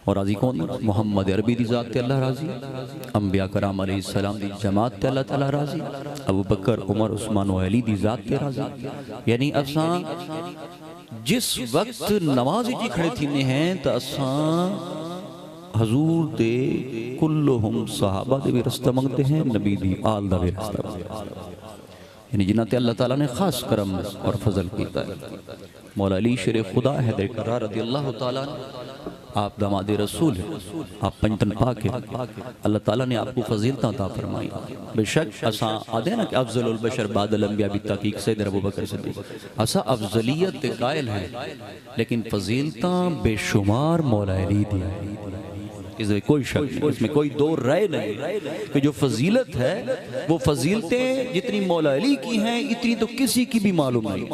और राजी कौन? मुहम्मद अरबी दी जात ते अल्लाह राजी, अंबिया कराम अलैहिस्सलाम दी जमात ते अल्लाह ताला राजी, अबू बकर उमर उस्मान व अली दी जात ते राजी। यानी असां जिस वक्त नमाज जी खड़े थीने हैं तो असां हजूर दे कुल्लुहुम सहाबा दे भी रस्ता मंगते हैं, नबी दी आल दा भी रस्ता मंगते हैं, यानी जिन्हां ते अल्लाह ताला ने खास करम और फजल कीता है। मौला अली शेर खुदा हैदर करार रज़ी अल्लाह ताला, आप दामाद रसूल हैं, आप पंजतन पाक हैं, अल्लाह ताला ने आपको फजीलतां अता फरमाई। बेशक असां आदे ना कि अफजलुल बशर बादल अंबिया भी तहकीक सैयद अबू बकर सिद्दीक, असां अफजलियत के कायल हैं, लेकिन फजीलतां बेशुमार मौला अली दी, इसमें कोई शक नहीं, इसमें कोई दो राय नहीं कि जो फजीलत है वो फजीलतें जितनी मौला अली की हैं इतनी तो किसी की भी मालूम नहीं।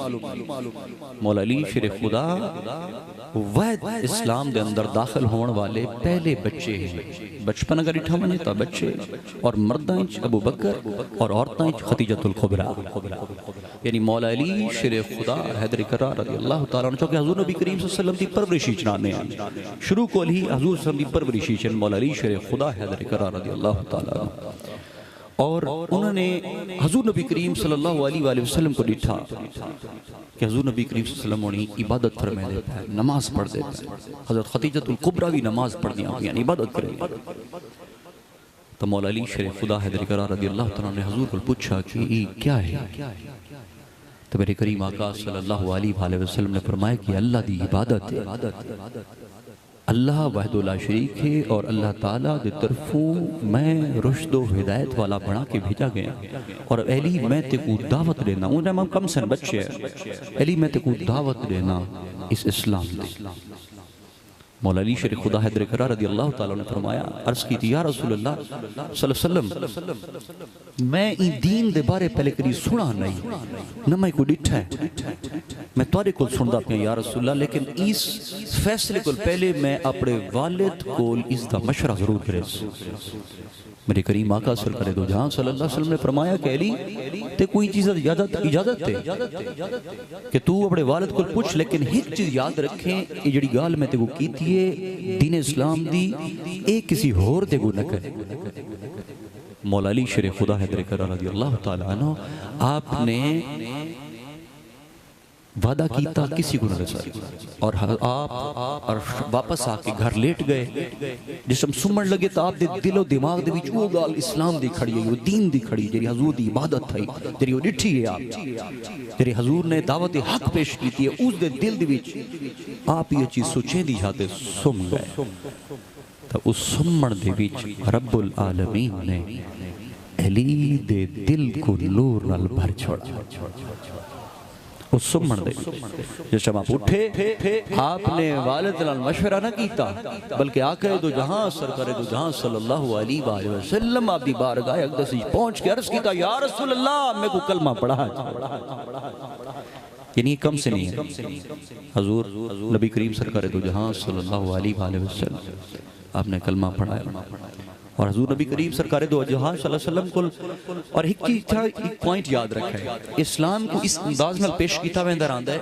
मौला अली शेर खुदा वह इस्लाम के अंदर दाखिल होने वाले पहले बच्चे हैं। बचपन अगर इठा मने तो बच्चे और मर्दा अबू बकर और औरतां खतीजतुल कुबरा, यानी मौला अली शेर खुदा हैदर करार रज़ी अल्लाह ताला अन्हु के हजूर नबी करीम सल्लल्लाहु अलैहि वसल्लम की परवरिशी चनाने हैं। शुरू को ही हजूर सल्लल्लाहु अलैहि वसल्लम की परवरिशी मौला अली शेर खुदा हैदर करार रज़ी अल्लाह ताला, और उन्होंने हजूर नबी करीम सल्लल्लाहु अलैहि वसल्लम को दिखा कि हजूर नबी करीम सल्लल्लाहु अलैहि वसल्लम इबादत फरमा देता है, नमाज पढ़ देता है। हजरत खतीजतुल कुबरा भी नमाज पढ़ दिया, यानी इबादत करें। तो मौला अली शेर खुदा हैदर करार रज़ी अल्लाह ताला ने हजूर को पूछा कि ये क्या है? तो मेरे करीम आका सल्लल्लाहु अलैहि वसल्लम ने फरमाया कि अल्लाह दी इबादत है, अल्लाह वहदुल्ला शरीक है, और अल्लाह ताला दे तरफों मैं रुश्द व हिदायत वाला बना के भेजा गया। और अली मैं तेको दावत देना, उन्हें कम सन बच्चे हैं, अली मैं तेको दावत देना इस इस्लाम दे। मौला अली शेर खुदा हैदर करार रज़ी अल्लाह ताला ने फरमाया, अर्ज़ की थी या रसूलल्लाह सल्लल्लाहु अलैहि वसल्लम, मैं ई दीन दे बारे पहले कभी सुना नहीं, न मैं को डिठा है, मैं तुहाडे कोल सुनदा पिया या रसूलल्लाह, लेकिन इस फैसले को पहले मैं अपने वालिद कोल इसका मशवरा जरूर करे। मेरे करीम आका सरकार दो जहां सल्लल्लाहु अलैहि वसल्लम ने फरमाया कि अली ते कोई चीज़ इजाजत है कि तू अपने वालिद को पूछ, लेकिन एक चीज याद रखें, ये जड़ी गाल मैं तेको कीती है दीन इस्लाम दी, ए किसी होर ते को न करे। मौला अली शेर खुदा हैदर करार रज़ी अल्लाह ताला अन्हु, आपने वादा कीता किसी को न दसा, और आप और वापस आके घर लेट गए। जिस हम सुमन लगे तो आप दे दिलो दिमाग दे विच वो गाल इस्लाम दी खड़ी है, वो दीन दी खड़ी, जेरी हजूर दी इबादत थई, जेरी वो डिठी है आप, जेरी हजूर ने दावत हक पेश की है, उस दे दिल दे विच आप ये चीज सोचे दी जाते सुम गए। तो उस सुमन दे विच रब्बुल आलमीन ने अली दे दिल को नूर नाल भर छोड़ा। उस सुमन दे जिस टाइम आप उठे, आपने वालिद नाल मशवरा ना कीता, बल्कि आके दो जहां सरकार दो जहां सल्लल्लाहु अलैहि वसल्लम आप दी बारगाह अक़दस में पहुंच के अर्ज कीता, या रसूल अल्लाह मैं को कलमा पढ़ा। यानी कम से नहीं है, हजूर नबी करीम सरकार दो जहां सल्लल्लाहु अलैहि वसल्लम आपने कलमा पढ़ाया, और हजूर नबी करीम सरकार दो जहां सल्लल्लाहु अलैहि वसल्लम को और एक चीज था, एक पॉइंट याद रखा है, इस्लाम को इस अंदाज में पेश किया वेंदा रहा है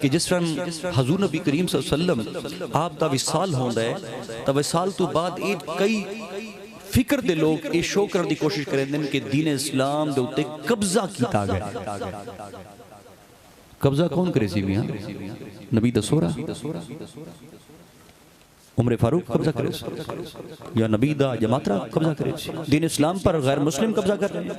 कि जिस तरह हजूर नबी करीम सल्लल्लाहु अलैहि वसल्लम आप दा विसाल होंदा है, तो विसाल तो बाद एक कई फिक्र दे लोग ये शो करने की कोशिश करेंदे कि दीन इस्लाम दे उत्ते कब्जा किया गया। कब्जा कौन करे सी मियां? नबी दसोरा, उमर फारूक कब्जा करे, या नबी दा जमातरा कब्जा करे, दीन इस्लाम पर गैर मुस्लिम कब्जा कर रहे हैं।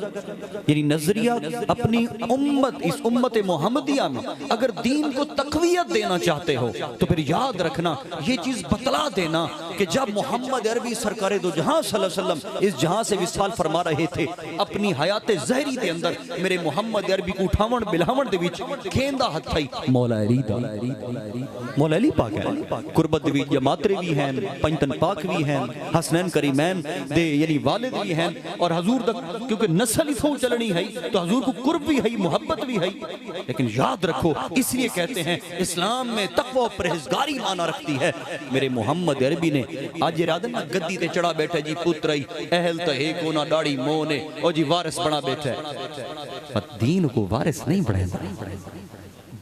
यानी नजरिया अपनी उम्मत, इस उम्मत मोहम्मदिया में अगर दीन को तकवीयत देना चाहते हो तो फिर याद रखना, ये चीज बतला देना कि जब मोहम्मद अरबी सरकार दो जहां सल्लल्लाहु अलैहि वसल्लम इस जहां से विसाल फरमा रहे थे, अपनी हयात जहरी के अंदर मेरे मोहम्मद अरबी को उठावन बिलावन दे विच खेंदा हथ थई मौला अली दा, मौला अली पाक है, कुर्बत दे विच जमातरे भी हैं, पंजतन पाक भी हैं, हसनैन करीमैन दे यानी वालिद भी हैं, और हजूर तक क्योंकि नस्ल ही सो चलनी है तो हजूर को कुर्ब भी है, मोहब्बत भी है। लेकिन याद रखो, इसलिए कहते हैं इस्लाम में तकवा और परहेजगारी माना रखती है। मेरे मोहम्मद अरबी ने आज रादन गद्दी ते चढ़ा बैठा जी, पुत्र अहल तो है को ना दाढ़ी मोह ने और जी वारिस बना बैठा है, पर दीन को वारिस नहीं बढ़ाएगा,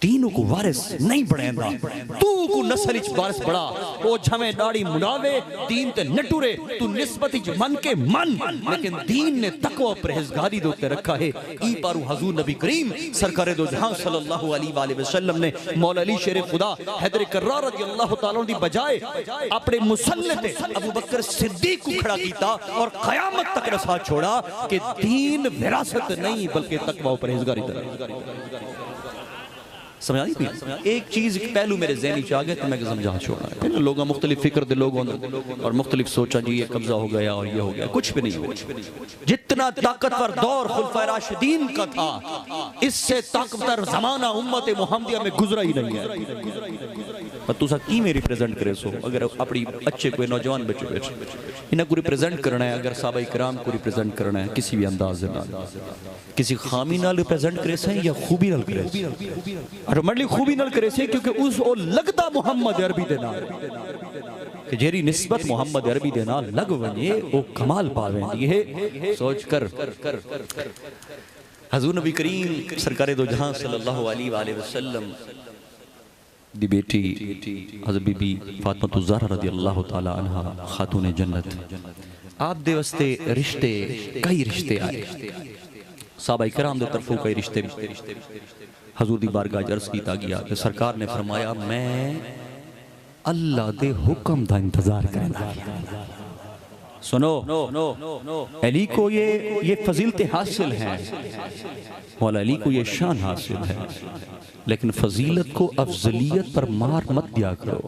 दीन को वारिस नहीं बढ़ेंदा, तू को नस्ल च वारिस बड़ा, ओ छवे दाढ़ी मुड़ावे दीन ते न टुरे, तू निस्बत च मन के मन, लेकिन दीन ने तकवा परहेजगारी दे उत्ते रखा है। ई पारू हजूर नबी करीम सरकार दो जहां सल्लल्लाहु अलैहि वसल्लम ने मौला अली शेर खुदा हैदर कर्रार रज़ियल्लाहु ताला दी बजाय अपने मुसल्ले ते अबू बकर सिद्दीक को खड़ा कीता और कयामत तक रसा छोड़ा कि दीन विरासत नहीं बल्कि तकवा परहेजगारी दा। समझ आई थी? एक चीज एक पहलू मेरे ज़हनी च आ गया तो मैं समझा छोड़ा। फिर लोग मुख्तलिफ फिक्र दे लोग और मुख्तलिफ सोचा जी ये कब्जा हो गया और ये हो गया, कुछ भी नहीं हुआ। जितना ताकतवर दौर खुलफाए राशिदीन का था, इससे ताकतवर जमाना उम्मत मुहम्मदिया में गुजरा ही नहीं है। पर तुसा की में रिप्रेजेंट करे सो, अगर अपनी अच्छे कोई नौजवान बच्चे बैठे इन्हें को रिप्रेजेंट करना है, अगर साहबा इकराम को रिप्रेजेंट करना है किसी भी अंदाज में, किसी खामी नाल रिप्रेजेंट करे से या खूबी नाल करे से, ऑटोमेटिकली खूबी नाल करे से, क्योंकि उस ओ लगदा मोहम्मद अरबी दे नाल कि जेरी निस्बत मोहम्मद अरबी दे नाल लग वने ओ कमाल पावेंदी है। सोच कर हजूर नबी करीम सरकार दो जहां सल्लल्लाहु अलैहि वसल्लम दी बेटी हज़रत बीबी फातिमा ज़हरा रज़ियल्लाहु ताला अन्हा खातून जन्नत, आप दे वास्ते रिश्ते कई रिश्ते आए, सहाबा इकराम दे तरफों कई रिश्ते हजूर दी बारगाह अर्ज कीता गया कि सरकार ने फरमाया मैं अल्लाह दे हुक्म दा इंतजार करना। सुनो, अली को ये फजीलतें हासिल हैं, मौला अली को ये शान हासिल है, लेकिन फजीलत को अफजलियत पर मार मत दिया करो,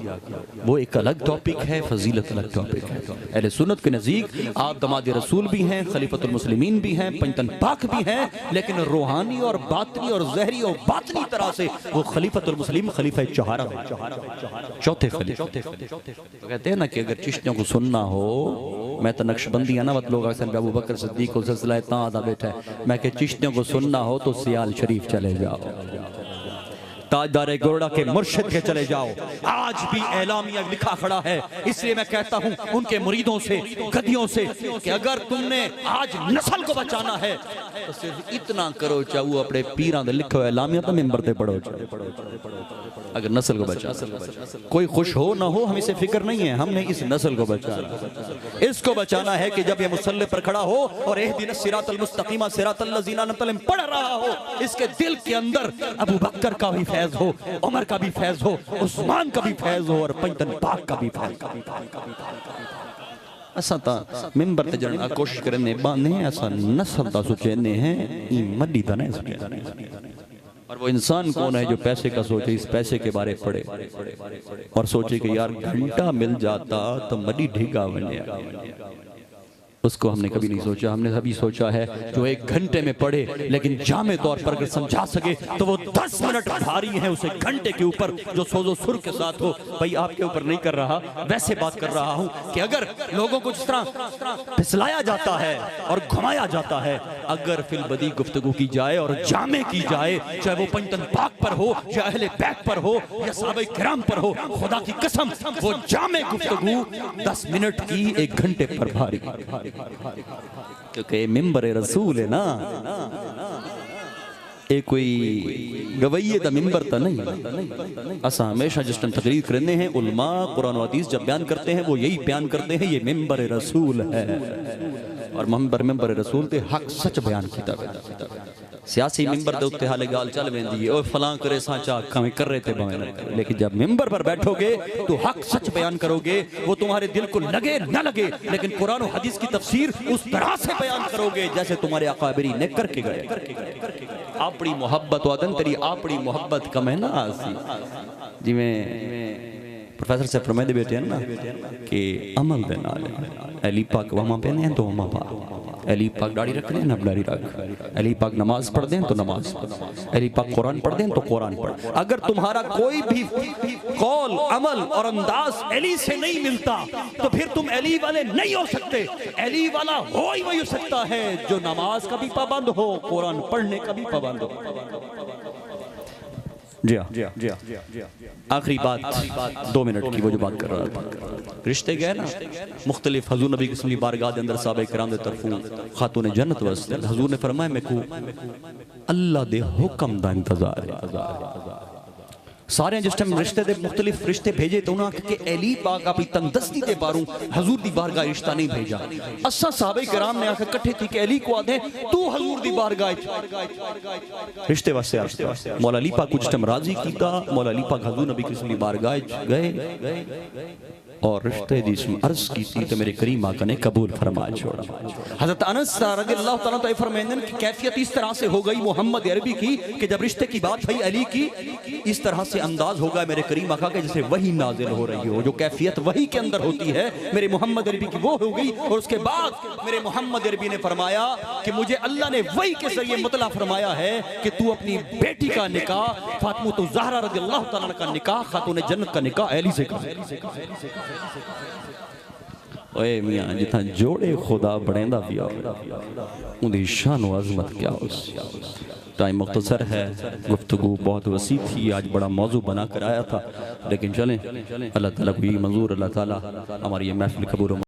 वो एक अलग टॉपिक है, फजीलत अलग टॉपिक है। अहले सुन्नत के नज़दीक आप दमाद रसूल भी हैं, खलीफतुल मुस्लिमीन भी हैं, पंजतन पाक भी हैं, लेकिन रूहानी और बातनी और जहरी और बातनी तरह से वो खलीफतुल मुस्लिम खलीफा चौहारा चौथे खलीफा। तो कहते हैं ना कि अगर चिश्तियों को सुनना हो, मैं तो नक्शबंदी है ना, मत लोग अक्सर अबू बकर सिद्दीक को सिलसिला इतना आधा बैठा है, मैं कि चिश्तियों को सुनना हो तो सियाल शरीफ चले जाओ, ताजदारे गोरडा के मुर्शिद के चले जाओ। आज भी एलामिया लिखा खड़ा है, इसलिए मैं कहता हूं उनके मुरीदों से, गदियों से कि अगर तुमने आज नस्ल को बचाना है तो सिर्फ इतना करो, चाहे अपने पीरां दे लिखो एलामिया तो मिंबर पे पढ़ो, अगर नस्ल को बचा। कोई खुश हो ना हो, हमें से फिक्र नहीं है, हमने इस नस्ल को बचाना, इसको बचाना है कि जब ये मुसल्ले पर खड़ा हो और इहदिनस सिरातल मुस्तकीमा सिरातल लज़ीना अनअमता अलैहिम पढ़ रहा हो, इसके दिल के अंदर अबू बकर का भी फैज हो, उमर का भी फैज हो, उस्मान का भी फैज हो और पंजतन पाक का भी फैज। असा ता मिंबर ते जणा कोशिश करने बाने, असा नस्ल दा सोचने हैं, ई मड्डी दा नहीं सोचने। और वो इंसान कौन है जो पैसे का सोचे, इस पैसे के बारे पढ़े और सोचे कि यार घंटा मिल जाता तो मड्डी ढीगा बने, उसको हमने कभी नहीं सोचा। हमने अभी सोचा है जो एक घंटे में पढ़े लेकिन जामे तौर पर अगर समझा सके तो वो 10 मिनट भारी है उसे घंटे के ऊपर जो सोजो सुर के साथ हो। भाई आपके ऊपर नहीं कर रहा, वैसे बात कर रहा हूं कि अगर लोगों को जिस तरह फिसलाया जाता है और घुमाया जाता है, अगर फिल बदी गुफ्तगू की जाए और जामे की जाए, चाहे वो पंजतन पाक पर हो या अहले बैत पर हो या सहाबा किराम पर हो, खुदा की कसम वो जामे गुफ्तगू 10 मिनट की 1 घंटे पर भारी, क्योंकि मिंबर रसूल है ना, एक कोई गवैये दा मिंबर तो नहीं। असा हमेशा जिस टाइम तकरीर करने हैं, उलमा कुरान और हदीस जब बयान करते हैं वो यही बयान करते हैं ये मिंबर रसूल है, और मिंबर रसूल ते हक सच बयान कीता गया। सियासी मिंबर दे उत्ते हाले गाल चल वेंदी है, ओ फलां करे सांचा अखां में कर रहे थे भावें, लेकिन जब मिंबर पर बैठोगे तो हक सच बयान करोगे, वो तुम्हारे दिल को लगे न लगे, लेकिन कुरान और हदीस की तफसीर उस तरह से बयान करोगे जैसे तुम्हारे अकाबिरी ने करके गए। अपनी मोहब्बत वादन तेरी अपनी मोहब्बत कम है ना, जिवें प्रोफेसर से फरमाते बेटे हैं ना कि अमल दे नाल अली पाक वमा पहने हैं तो वमा पा, अली पाक दाढ़ी रख रहे हैं ना दाढ़ी रख, अली पाक नमाज पढ़ दें तो नमाज, अली पाक कुरान पढ़ दें तो कुरान पढ़। अगर तुम्हारा कोई भी कौल अमल और अंदाज अली से नहीं मिलता तो फिर तुम अली वाले नहीं हो सकते। अली वाला हो ही वही हो सकता है जो नमाज का भी पाबंद हो, कुरान पढ़ने का भी पाबंद हो। जी आखिरी बात 2 मिनट की, वो जो बात कर रहा था रिश्ते गए ना मुख्तलिफ, हजूर नबी की बारगाह के अंदर साहबा किराम दे तरफों खातून जन्नत वास्ते हजूर ने फरमाया मेरे को अल्लाह दे हुक्म दा इंतजार है। सारे जिस टाइम रिश्ते दे मुख्तलिफ रिश्ते भेजे तो उन्होंने कि अली पाक अपनी तंदस्ती के बारों हजूर दी बारगाह रिश्ता नहीं भेजा। असा साहबे कराम ने आके इकट्ठे थी कि अली को आदे तू हजूर दी बारगाह रिश्ते वास्ते मौला अली पाक कुछ टाइम राजी कीता। मौला अली पाक हजूर नबी की बारगाह गए और रिश्ते दी अर्ज की थी तो मेरे करीम आका ने कबूल फरमाया छोड़ा। हजरत अनस रज़ियल्लाहु तआला तो फरमाते हैं कि कैफियत इस तरह से हो गई मोहम्मद अरबी की कि जब रिश्ते की बात हुई अली की, इस तरह से अंदाज होगा मेरे करीम आका के जैसे वही नाजिल हो रही हो। जो कैफियत वही के अंदर होती है मेरे मोहम्मद अरबी की वो हो गई। और उसके बाद मेरे मोहम्मद अरबी ने फरमाया कि मुझे अल्लाह ने वही के जरिए मुतला फरमाया है कि तू अपनी बेटी का निकाह फातिमा ज़हरा रज़ियल्लाहु तआला का निकाह खातून जन्नत का निकाह अली से कर। ओए मियां जिथा जोड़े खुदा बनेंदा पिया उनकी शान व अज़मत क्या हो। टाइम मुख्तसर है, गुफ्तगू बहुत वसी थी, आज बड़ा मौजू बना कर आया था, लेकिन चलें अल्लाह ताला को ये मंजूर, अल्लाह ताला हमारी ये महफिल कबूल